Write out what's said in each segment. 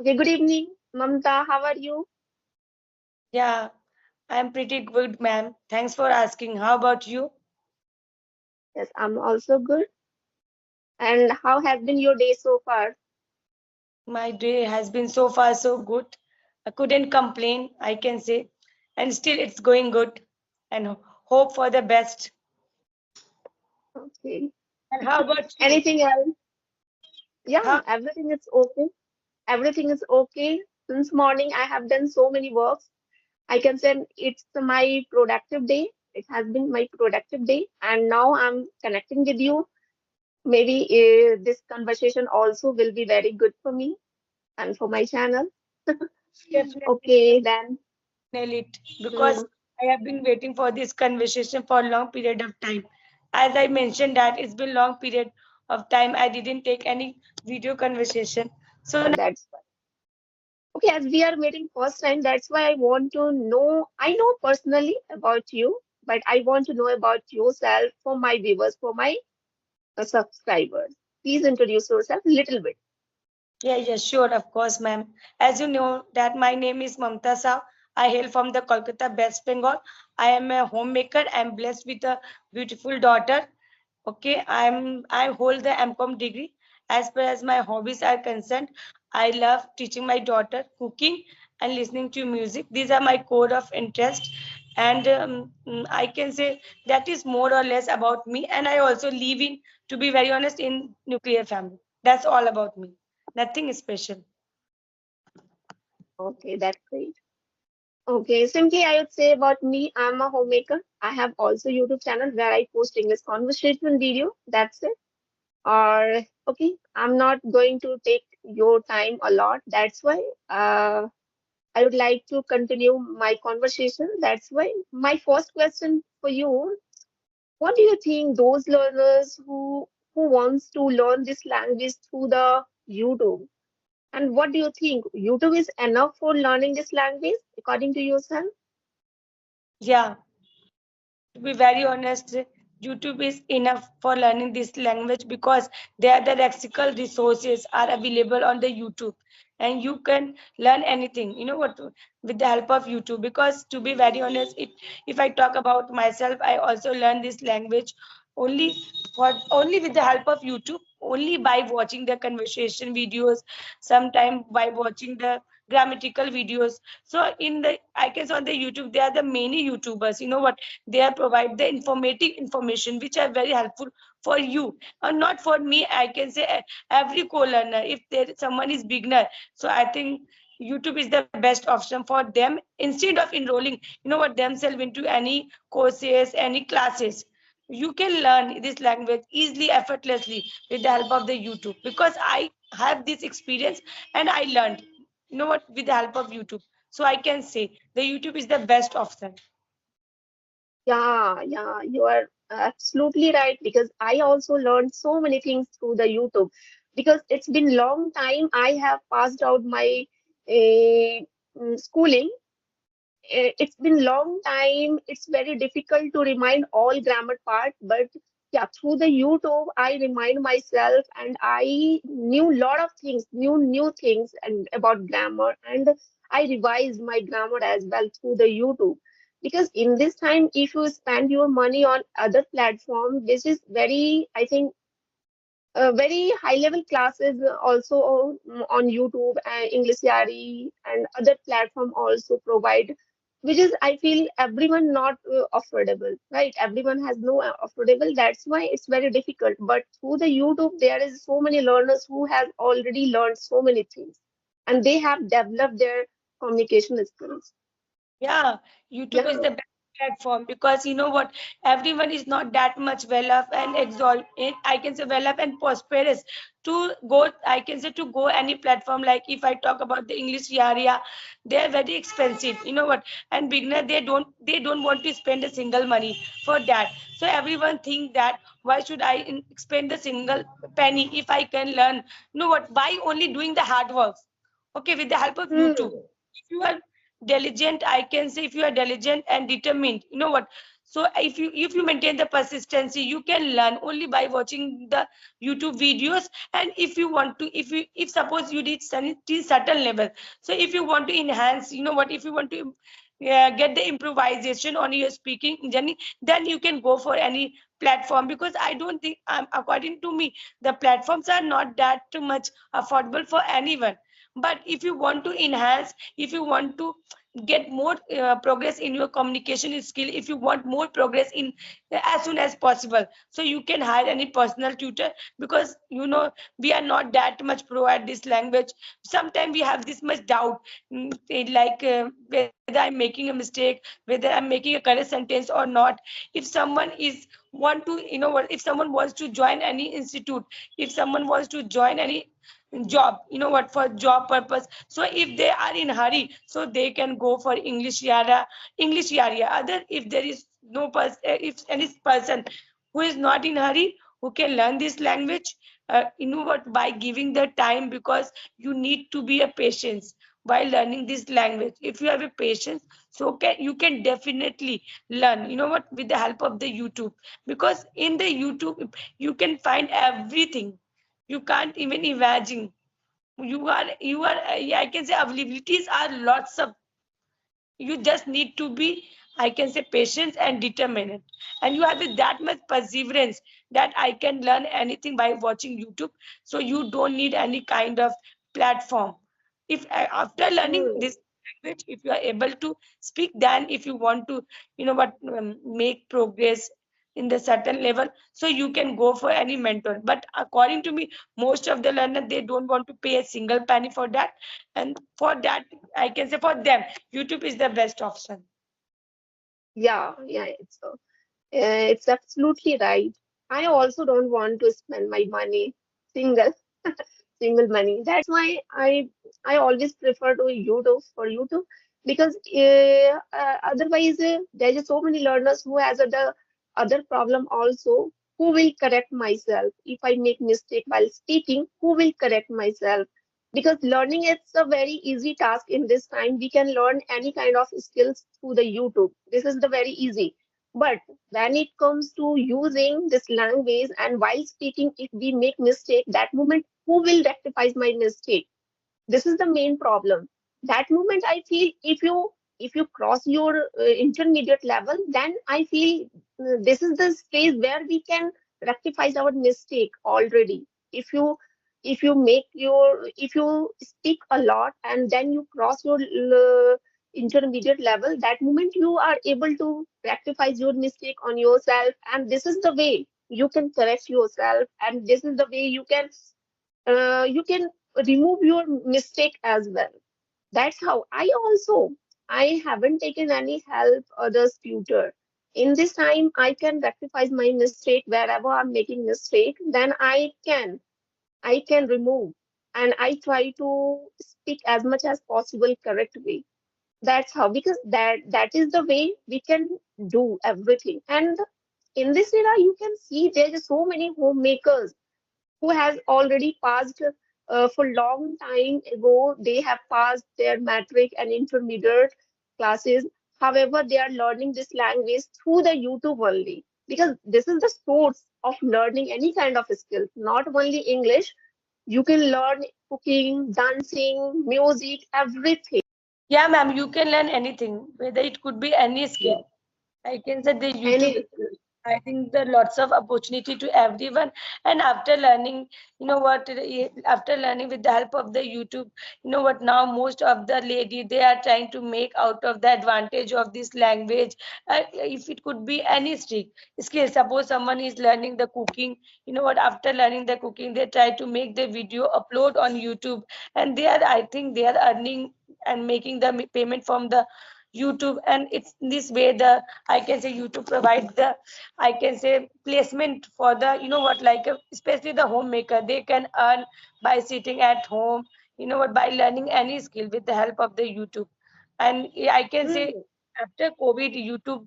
Okay, good evening, Mamta. How are you? Yeah, I'm pretty good, ma'am. Thanks for asking. How about you? Yes, I'm also good. And how has been your day so far? My day has been so far so good. I couldn't complain, I can say. And still it's going good and hope for the best. Okay. And how about you? Anything else? Yeah, How everything is okay. Everything is okay. Since morning, I have done so many works. I can say it's my productive day. It has been my productive day. And now I'm connecting with you. Maybe this conversation also will be very good for me and for my channel. definitely Okay, then. nail it because Mm, I have been waiting for this conversation for a long period of time. As I mentioned that it's been long period of time I didn't take any video conversation. So that's okay, as we are meeting first time, that's why I want to know. I know personally about you, but I want to know about yourself for my viewers, for my subscribers. Please introduce yourself a little bit. yeah, sure, of course, ma'am. As you know, that my name is Mamta Saw. I hail from the Kolkata, West Bengal. I am a homemaker. I am blessed with a beautiful daughter. Okay, I hold the M.Com degree. As far as my hobbies are concerned, I love teaching my daughter cooking and listening to music. These are my core of interest, and I can say that is more or less about me. And I also live in, to be very honest, in nuclear family. That's all about me. Nothing special. Okay, that's great. Okay, simply I would say about me, I'm a homemaker. I have also YouTube channel where I post English conversation video. That's it. Or okay, I'm not going to take your time a lot. That's why I would like to continue my conversation. That's why my first question for you, what do you think those learners who wants to learn this language through the YouTube? And what do you think? YouTube is enough for learning this language according to yourself? Yeah. To be very honest, YouTube is enough for learning this language because there the lexical resources are available on the YouTube and you can learn anything. You know what? With the help of YouTube. Because to be very honest, if I talk about myself, I also learned this language only only with the help of YouTube, only by watching the conversation videos, sometime by watching the grammatical videos. So in the I guess on the YouTube there are the many YouTubers. You know what? They are provide the informative information which are very helpful for you and not for me. I can say every co-learner, if there someone is beginner, so I think YouTube is the best option for them instead of enrolling, you know what, themselves into any courses, any classes. You can learn this language easily, effortlessly with the help of the YouTube because I have this experience and I learned, you know what, with the help of YouTube. So I can say the YouTube is the best option. Yeah, you are absolutely right because I also learned so many things through the YouTube because it's been long time I have passed out my schooling. It's been long time. It's very difficult to remind all grammar part, but yeah, through the YouTube, I remind myself and I knew lot of things, new things and about grammar, and I revised my grammar as well through the YouTube. Because in this time, if you spend your money on other platform, this is very, I think, very high level classes also on YouTube and English Yari and other platform also provide, which is I feel everyone not affordable, right? Everyone has no affordable. That's why it's very difficult. But through the YouTube, there is so many learners who have already learned so many things, and they have developed their communication skills. Yeah, YouTube is Yeah. the best platform because you know what, everyone is not that much well off and I can say well off and prosperous to go. I can say to go any platform. Like if I talk about the English area, they are very expensive. You know what, and beginner they don't want to spend a single money for that. So everyone think that why should I spend a single penny if I can learn? You know what, by only doing the hard work. Okay, with the help of YouTube. Hmm. If you are diligent, I can say if you are diligent and determined, you know what, So if you maintain the persistency, you can learn only by watching the YouTube videos. And if you want to, if suppose you reach certain level, so if you want to enhance, if you want to get the improvisation on your speaking journey, then you can go for any platform. Because I don't think, according to me, the platforms are not that much affordable for anyone. But if you want to enhance, if you want to get more progress in your communication skill, if you want more progress in as soon as possible, so you can hire any personal tutor. Because we are not that much pro at this language. Sometimes we have this much doubt, like whether I'm making a mistake, whether I'm making a correct sentence or not. If someone is want to, if someone wants to join any institute, if someone wants to join any job, for job purpose, so if they are in hurry, so they can go for english area. Other, if there is no person, if any person who is not in hurry, who can learn this language, by giving the time. Because you need to be a patience while learning this language. If you have a patience, so you can definitely learn, with the help of the YouTube. Because in the YouTube you can find everything. You can't even imagine. You are I can say availabilities are lots of. You just need to be, I can say, patient and determined. And you have that much perseverance that I can learn anything by watching YouTube. So you don't need any kind of platform. If after learning Hmm. this language, if you are able to speak, then if you want to, make progress in the certain level, so you can go for any mentor. But according to me, most of the learner, they don't want to pay a single penny for that. And for that, I can say, for them, YouTube is the best option. Yeah, yeah, it's absolutely right. I also don't want to spend my money single single money. That's why I always prefer to YouTube for YouTube because otherwise there's just so many learners who has other problem also. Who will correct myself if I make mistake while speaking? Who will correct myself? Because learning is a very easy task in this time. We can learn any kind of skills through the YouTube. This is the very easy. But when it comes to using this language and while speaking, if we make mistake, that moment, who will rectify my mistake? This is the main problem. That moment, I feel if you cross your intermediate level, then I feel this is the stage where we can rectify our mistake already. If you speak a lot and then you cross your intermediate level, that moment you are able to rectify your mistake on yourself, and this is the way you can correct yourself, and this is the way you can remove your mistake as well. That's how I haven't taken any help others tutor. In this time, I can rectify my mistake wherever I'm making mistake. Then I can remove, and I try to speak as much as possible correct way. That's how, because that is the way we can do everything. And in this era, you can see there's so many homemakers who has already passed for long time ago. They have passed their matric and intermediate classes. However, they are learning this language through the YouTube only, because this is the source of learning any kind of skill, not only English. You can learn cooking, dancing, music, everything. Yeah, ma'am, you can learn anything, whether it could be any skill. Yeah. I can say the YouTube is, Any. I think, there are lots of opportunity to everyone. And after learning, after learning with the help of the YouTube, now most of the lady, they are trying to make out of the advantage of this language. If it could be any skill, suppose someone is learning the cooking, after learning the cooking, they try to make the video upload on YouTube, and I think they are earning and making the payment from the YouTube. And it's this way the, I can say, YouTube provides the, I can say, placement for the, like especially the homemaker. They can earn by sitting at home, by learning any skill with the help of the YouTube. And I can say, Hmm. after COVID,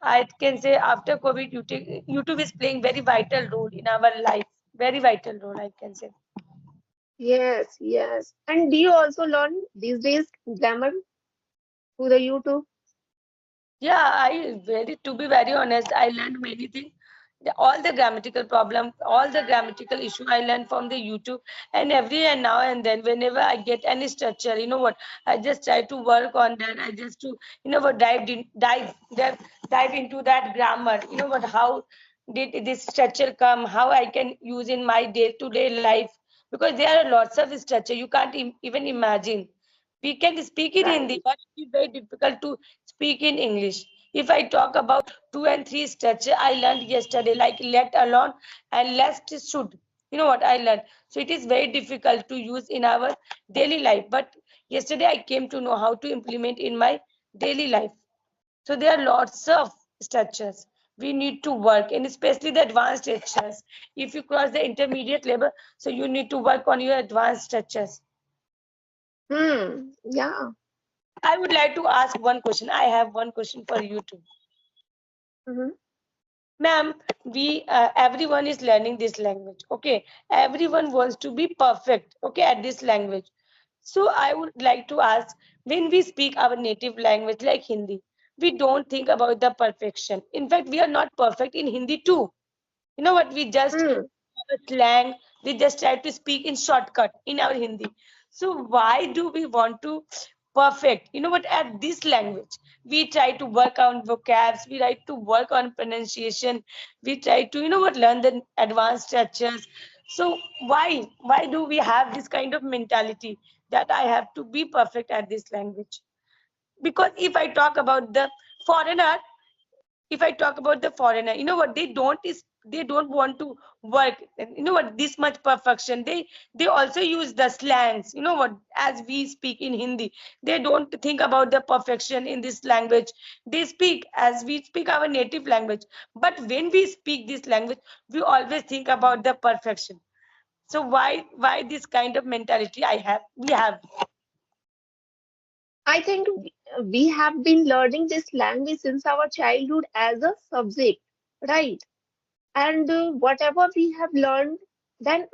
I can say after COVID, YouTube is playing very vital role in our life. Very vital role, I can say. Yes, yes. And do you also learn these days grammar through the YouTube? Yeah, to be very honest, I learned many things. All the grammatical problem, all the grammatical issue I learned from the YouTube. And every and now and then, whenever I get any structure, you know what, I just try to work on that. I just to, you know what, dive into that grammar. You know what, how did this structure come? How I can use in my day-to-day life? Because there are lots of structure you can't even imagine. We can speak in Right. Hindi, but it's very difficult to speak in English. If I talk about two and three structure I learned yesterday, like let alone and lest should. You know what I learned? So it is very difficult to use in our daily life. But yesterday I came to know how to implement in my daily life. So there are lots of structures we need to work, and especially the advanced structures. If you cross the intermediate level, so you need to work on your advanced structures. Yeah. I would like to ask one question. I have one question for you too. Hmm. Ma'am, we everyone is learning this language. Okay, everyone wants to be perfect. Okay, at this language. So I would like to ask, when we speak our native language like Hindi, we don't think about the perfection. In fact, we are not perfect in Hindi too. You know what? We just Hmm. have a slang. We just try to speak in shortcut in our Hindi. So why do we want to perfect? You know what? At this language, we try to work on vocabs. We try to work on pronunciation. We try to, you know what, learn the advanced structures. So why do we have this kind of mentality that I have to be perfect at this language? Because if I talk about the foreigner, if I talk about the foreigner, you know what, they don't want to work, you know what, this much perfection. They also use the slangs, you know what, as we speak in Hindi. They don't think about the perfection in this language. They speak as we speak our native language. But when we speak this language, we always think about the perfection. So why this kind of mentality I have we have? I think we have been learning this language since our childhood as a subject, right? And whatever we have learned, then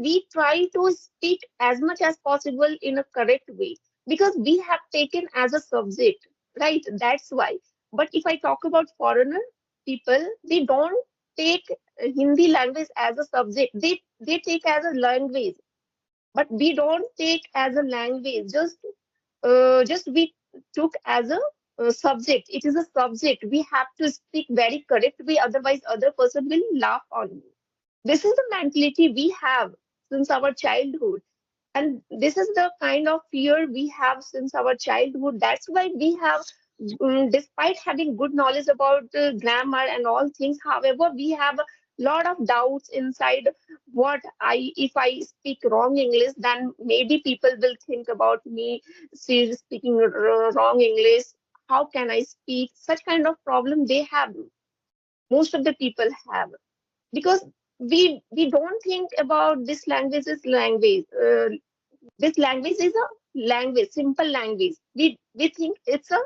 we try to speak as much as possible in a correct way because we have taken as a subject, right? That's why. But if I talk about foreigner people, they don't take Hindi language as a subject. They take as a language, but we don't take as a language. Just we took as a subject. It is a subject. We have to speak very correct way, otherwise other person will laugh on you. This is the mentality we have since our childhood. And this is the kind of fear we have since our childhood. That's why we have, despite having good knowledge about grammar and all things, however, we have a lot of doubts inside. If I speak wrong English, then maybe people will think about me speaking wrong English. How can I speak? Such kind of problem they have. Most of the people have because we don't think about this language as language. This language is a language, simple language. We think it's a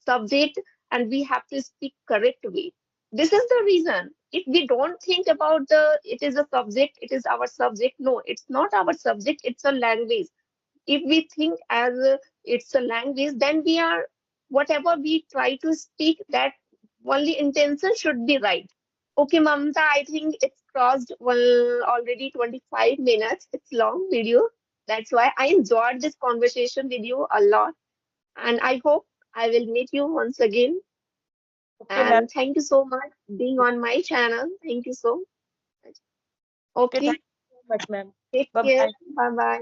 subject and we have to speak correct way. This is the reason. If we don't think about the it is a subject, it is our subject. No, it's not our subject. It's a language. If we think as it's a language, then we are whatever we try to speak. That only intention should be right. Okay, Mamta, I think it's crossed well already 25 minutes. It's long video. That's why I enjoyed this conversation with you a lot. And I hope I will meet you once again. Okay, ma'am. And thank you so much being on my channel. Thank you so much. Okay, thank Okay, you so much, ma'am. take Bye care. bye. Bye bye.